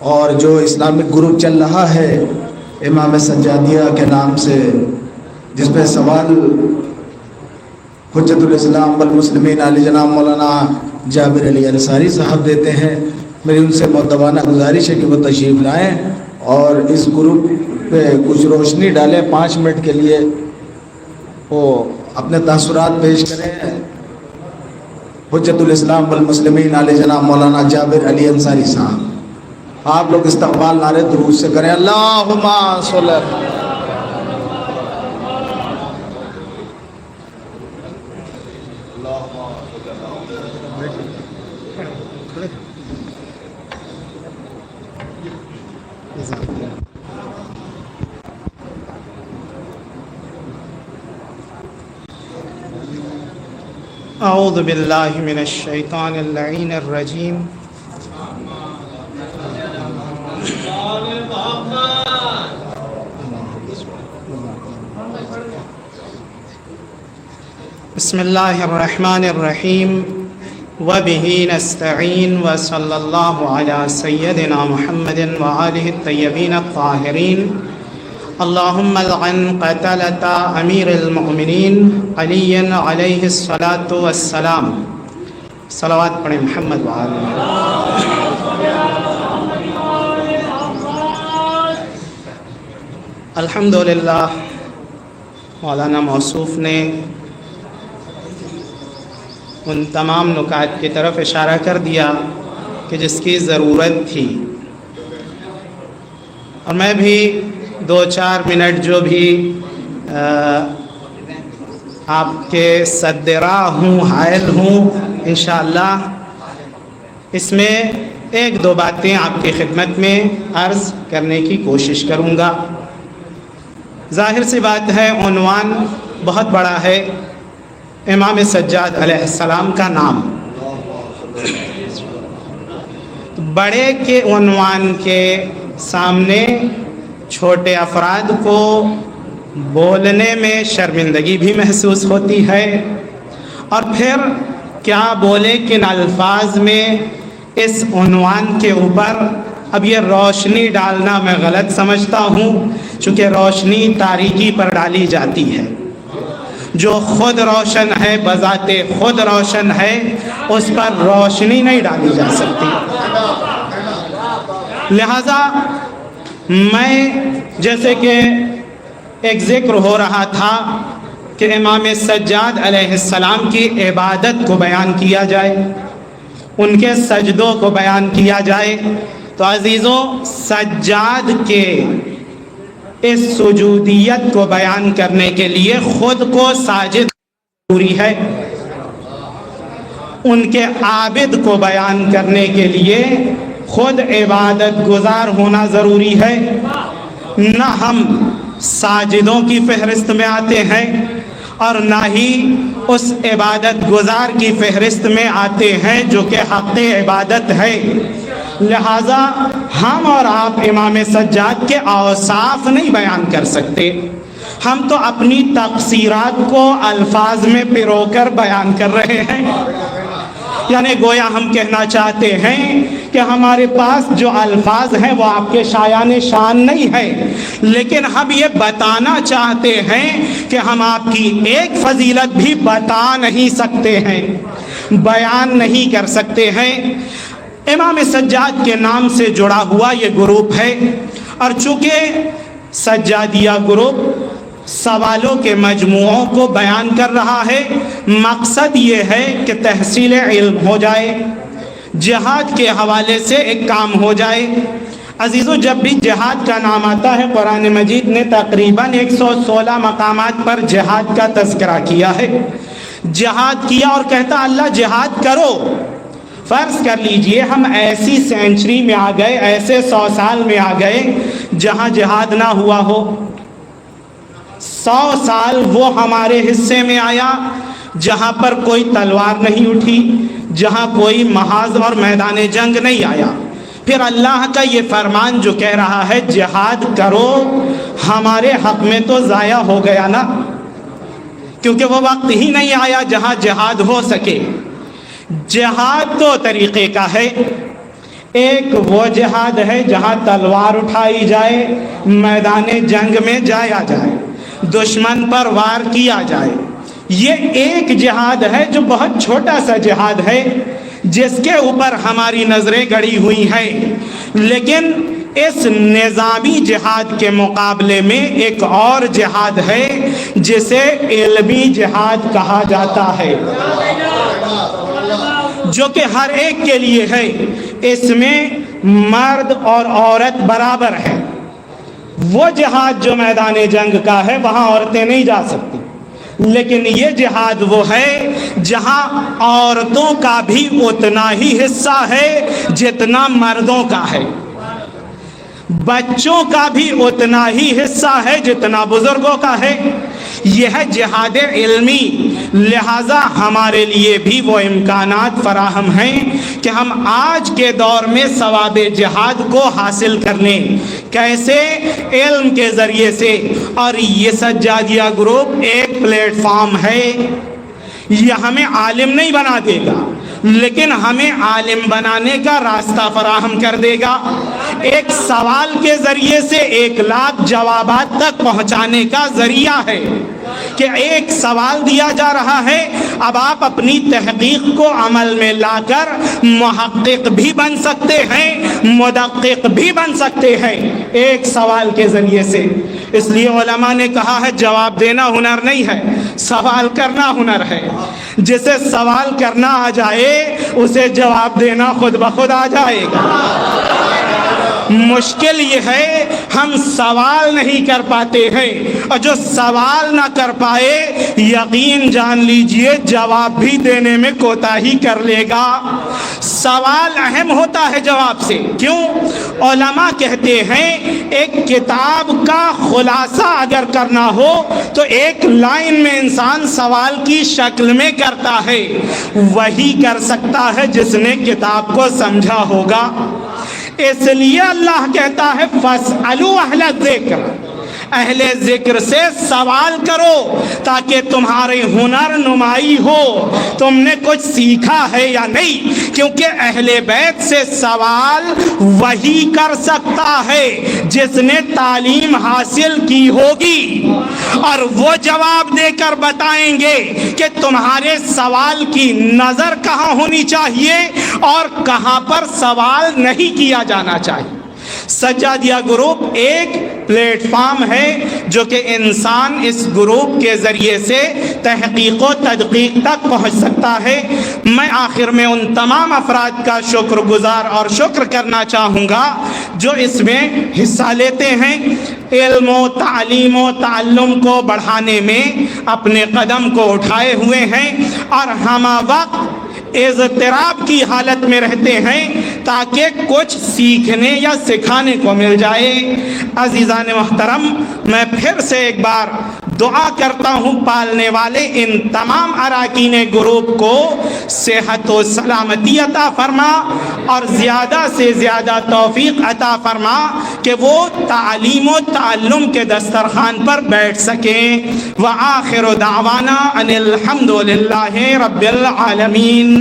اور جو Islamic group چل رہا ہے امام سجادیہ کے نام سے، جس پہ سوال حجت الاسلام والمسلمین علی جناب مولانا جابر علی انصاری صاحب دیتے ہیں، میری ان سے مؤدبانہ گزارش ہے کہ وہ تشریف لائیں اور اس گروپ پہ کچھ روشنی ڈالیں، 5 منٹ کے لیے وہ اپنے تاثرات پیش کریں۔ حجت الاسلام والمسلمین علی جناب مولانا جابر علی انصاری صاحب، آپ لوگ استقبال نعرے درود سے کریں۔ اللہم صلی اعوذ باللہ من الشیطان اللعین الرجیم بسم اللہ الرحمن الرحیم وبہ نستعین وصلی اللہ علی سیدنا محمد وآلہ الطیبین الطاہرین اللہم العن قتلۃ امیر المؤمنین علی علیہ الصلاۃ والسلام۔ صلوات پڑھیں محمد وآلہ۔ الحمدللہ مولانا موصوف نے ان تمام نکات کی طرف اشارہ کر دیا کہ جس کی ضرورت تھی، اور میں بھی 2-4 منٹ جو بھی آپ کے صد راہ ہوں، حائل ہوں، انشاءاللہ اس میں 1-2 باتیں آپ کی خدمت میں عرض کرنے کی کوشش کروں گا۔ ظاہر سی بات ہے عنوان بہت بڑا ہے، امام سجاد علیہ السلام کا نام، بڑے کے عنوان کے سامنے چھوٹے افراد کو بولنے میں شرمندگی بھی محسوس ہوتی ہے، اور پھر کیا بولے کن الفاظ میں اس عنوان کے اوپر۔ اب یہ روشنی ڈالنا میں غلط سمجھتا ہوں، چونکہ روشنی تاریکی پر ڈالی جاتی ہے، جو خود روشن ہے بذات خود روشن ہے، اس پر روشنی نہیں ڈالی جا سکتی۔ لہذا میں جیسے کہ ایک ذکر ہو رہا تھا کہ امام سجاد علیہ السلام کی عبادت کو بیان کیا جائے، ان کے سجدوں کو بیان کیا جائے، تو عزیزوں سجاد کے اس سجودیت کو بیان کرنے کے لیے خود کو ساجد ضروری ہے، ان کے عابد کو بیان کرنے کے لیے خود عبادت گزار ہونا ضروری ہے۔ نہ ہم ساجدوں کی فہرست میں آتے ہیں اور نہ ہی اس عبادت گزار کی فہرست میں آتے ہیں جو کہ حق عبادت ہے۔ لہٰذا ہم اور آپ امام سجاد کے اوصاف نہیں بیان کر سکتے، ہم تو اپنی تقصیرات کو الفاظ میں پرو کر بیان کر رہے ہیں، یعنی گویا ہم کہنا چاہتے ہیں کہ ہمارے پاس جو الفاظ ہیں وہ آپ کے شایان شان نہیں ہے، لیکن ہم یہ بتانا چاہتے ہیں کہ ہم آپ کی ایک فضیلت بھی بتا نہیں سکتے ہیں، بیان نہیں کر سکتے ہیں۔ امام سجاد کے نام سے جڑا ہوا یہ گروپ ہے، اور چونکہ سجادیہ گروپ سوالوں کے مجموعوں کو بیان کر رہا ہے، مقصد یہ ہے کہ تحصیل علم ہو جائے، جہاد کے حوالے سے ایک کام ہو جائے۔ عزیزو، جب بھی جہاد کا نام آتا ہے قرآن مجید نے تقریباً 116 مقامات پر جہاد کا تذکرہ کیا ہے۔ جہاد کیا اور کہتا اللہ جہاد کرو۔ فرض کر لیجئے ہم ایسی سینچری میں آ گئے، ایسے 100 سال میں آ گئے جہاں جہاد نہ ہوا ہو، 100 سال وہ ہمارے حصے میں آیا جہاں پر کوئی تلوار نہیں اٹھی، جہاں کوئی محاذ اور میدان جنگ نہیں آیا۔ پھر اللہ کا یہ فرمان جو کہہ رہا ہے جہاد کرو، ہمارے حق میں تو ضائع ہو گیا نا، کیونکہ وہ وقت ہی نہیں آیا جہاں جہاد ہو سکے۔ جہاد دو طریقے کا ہے، ایک وہ جہاد ہے جہاں تلوار اٹھائی جائے، میدان جنگ میں جایا جائے، دشمن پر وار کیا جائے، یہ ایک جہاد ہے جو بہت چھوٹا سا جہاد ہے جس کے اوپر ہماری نظریں گڑی ہوئی ہیں. لیکن اس نظامی جہاد کے مقابلے میں ایک اور جہاد ہے جسے علمی جہاد کہا جاتا ہے، جو کہ ہر ایک کے لیے ہے. اس میں مرد اور عورت برابر ہے. وہ جہاد جو میدان جنگ کا ہے وہاں عورتیں نہیں جا سکتی، لیکن یہ جہاد وہ ہے جہاں عورتوں کا بھی اتنا ہی حصہ ہے جتنا مردوں کا ہے، بچوں کا بھی اتنا ہی حصہ ہے جتنا بزرگوں کا ہے. یہ ہے جہاد علمی. لہذا ہمارے لیے بھی وہ امکانات فراہم ہیں کہ ہم آج کے دور میں ثواب جہاد کو حاصل کر لیں. کیسے؟ علم کے ذریعے سے. اور یہ سجادیہ گروپ ایک پلیٹ فارم ہے. یہ ہمیں عالم نہیں بنا دے گا لیکن ہمیں عالم بنانے کا راستہ فراہم کر دے گا. ایک سوال کے ذریعے سے 1,00,000 جوابات تک پہنچانے کا ذریعہ ہے کہ ایک سوال دیا جا رہا ہے، اب آپ اپنی تحقیق کو عمل میں لا کر محقق بھی بن سکتے ہیں، مدقق بھی بن سکتے ہیں ایک سوال کے ذریعے سے. اس لیے علماء نے کہا ہے جواب دینا ہنر نہیں ہے، سوال کرنا ہنر ہے. جسے سوال کرنا آ جائے اسے جواب دینا خود بخود آ جائے گا. مشکل یہ ہے ہم سوال نہیں کر پاتے ہیں، اور جو سوال نہ کر پائے یقین جان لیجئے جواب بھی دینے میں کوتاہی کر لے گا. سوال اہم ہوتا ہے جواب سے. کیوں؟ علماء کہتے ہیں ایک کتاب کا خلاصہ اگر کرنا ہو تو ایک لائن میں انسان سوال کی شکل میں کرتا ہے، وہی کر سکتا ہے جس نے کتاب کو سمجھا ہوگا. اس لیے اللہ کہتا ہے فَاسْأَلُوا أَهْلَ الذِّكْرِ، اہل ذکر سے سوال کرو تاکہ تمہاری ہنر نمائی ہو، تم نے کچھ سیکھا ہے یا نہیں. کیونکہ اہل بیت سے سوال وہی کر سکتا ہے جس نے تعلیم حاصل کی ہوگی، اور وہ جواب دے کر بتائیں گے کہ تمہارے سوال کی نظر کہاں ہونی چاہیے اور کہاں پر سوال نہیں کیا جانا چاہیے. سجادیہ گروپ ایک پلیٹ فارم ہے جو کہ انسان اس گروپ کے ذریعے سے تحقیق و تدقیق تک پہنچ سکتا ہے. میں آخر میں ان تمام افراد کا شکر گزار اور شکر کرنا چاہوں گا جو اس میں حصہ لیتے ہیں، علم و تعلیم و تعلم کو بڑھانے میں اپنے قدم کو اٹھائے ہوئے ہیں، اور ہم وقت اضطراب کی حالت میں رہتے ہیں تاکہ کچھ سیکھنے یا سکھانے کو مل جائے. عزیزان محترم، میں پھر سے ایک بار دعا کرتا ہوں پالنے والے ان تمام اراکین گروپ کو صحت و سلامتی عطا فرما اور زیادہ سے زیادہ توفیق عطا فرما کہ وہ تعلیم و تعلم کے دسترخوان پر بیٹھ سکیں. وآخر دعوانا ان الحمد للہ رب العالمین.